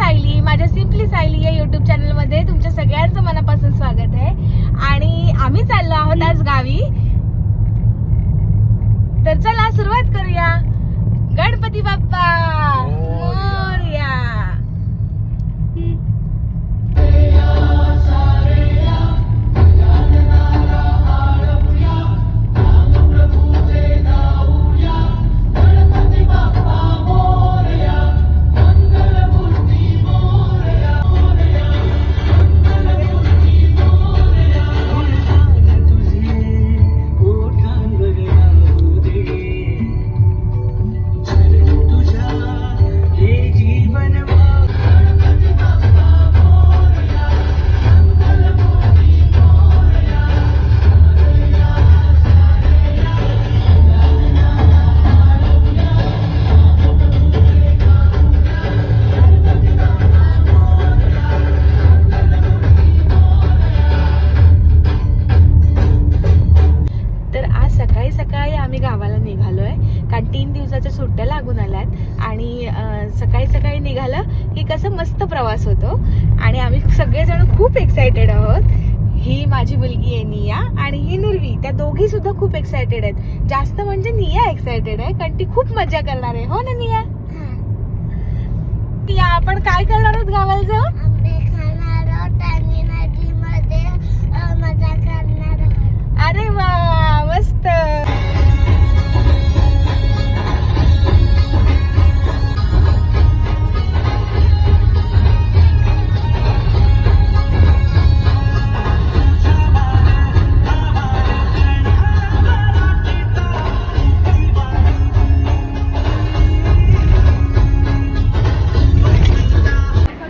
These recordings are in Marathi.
सायली, माझ्या सिम्पली सायली या युट्यूब चॅनल मध्ये तुमच्या सगळ्यांचं मनापासून स्वागत आहे. आणि आम्ही चाललो आहोत आज गावी. तर चला सुरुवात करूया. गणपती बाप्पा मोरया. कारण 3 दिवसाच्या सुट्ट्या लागून आल्यात आणि सकाळी सकाळी निघालं की कसं मस्त प्रवास होतो. आणि आम्ही सगळेजण खूप एक्सायटेड आहोत. ही माझी मुलगी आहे निया आणि ही नुर्वी, त्या दोघी सुद्धा खूप एक्सायटेड आहेत. जास्त म्हणजे निया एक्सायटेड आहे कारण ती खूप मजा करणार आहे. हो ना निया? निया, आपण काय करणार आहोत गावाला जाऊन? अरे वा, मस्त.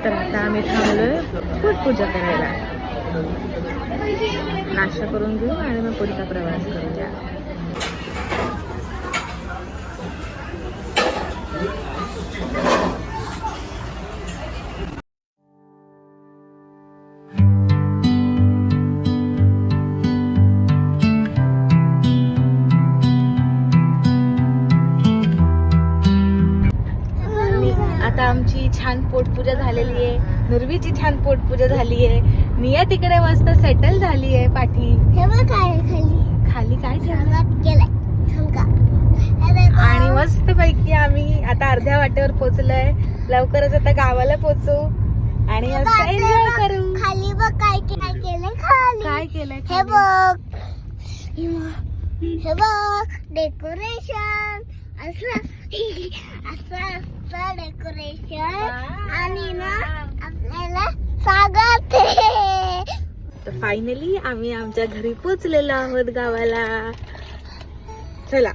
तर आता आम्ही थांबलोय पूजा करायला. नाश्ता करून घेऊ आणि मग पुढचा प्रवास करूया. आता आमची छान पोटपूजा झालेली आहे. नुर्वीची छान पोटपूजा झाली आहे. निया तिकडे मस्त सेटल झाली आहे पाठी. हे बघ काय खाली खाली काय केलंय. आणि मस्त पैकी आम्ही आता अर्ध्या वाटेवर पोहोचलोय. लवकरच आता गावाला पोहोचू आणि मस्त एन्जॉय करू. खाली बघ काय केलंय. खाली काय केलंय? हे बघ, हे बघ डेकोरेशन. असं डेकोरेशन आणि ना आपल्याला स्वागत आहे. तर फायनली आम्ही आमच्या घरी पोहोचलेलो आहोत गावाला. चला.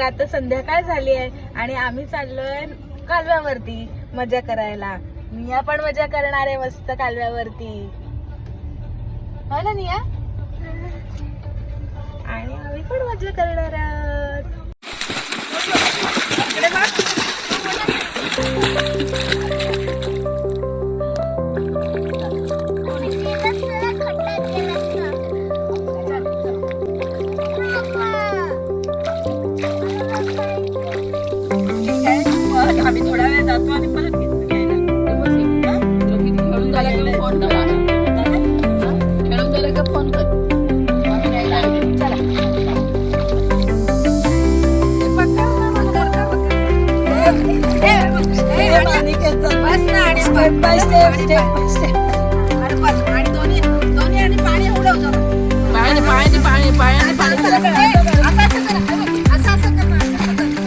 आता संध्याकाळ झाली आहे आणि आम्ही चाललोय कालव्यावरती मजा करायला. निया पण मजा करणार आहे मस्त कालव्यावरती, हो ना निया? आणि आम्ही पण मजा करणार आहोत. आम्ही थोडा वेळ जातो आणि परत घेतो खेळून झाला की फोन करा, खेळून झालं का फोन कर.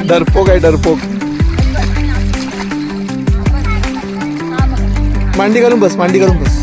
डरपोक आहे डरपोक. मांडी घालून बस, मांडी घालून बस.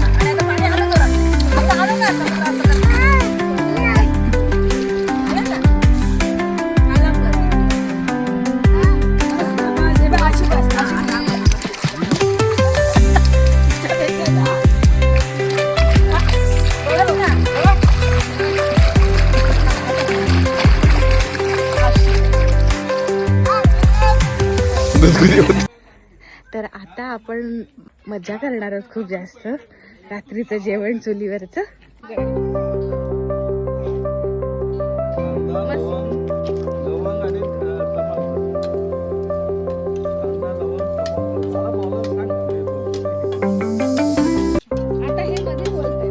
तर आता आपण मजा करणार आहोत खूप जास्त. रात्रीचं जेवण चुलीवरचं. आता हे मध्ये बोलतंय.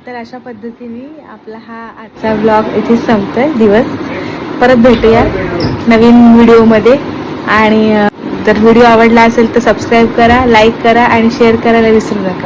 तर अशा पद्धतीने आपला हा आजचा ब्लॉग इथे संपतोय दिवस. परत भेटूया नवीन व्हिडिओमध्ये. आणि जर व्हिडिओ आवडला असेल तर सबस्क्राईब करा, लाईक करा आणि शेअर करायला विसरू नका.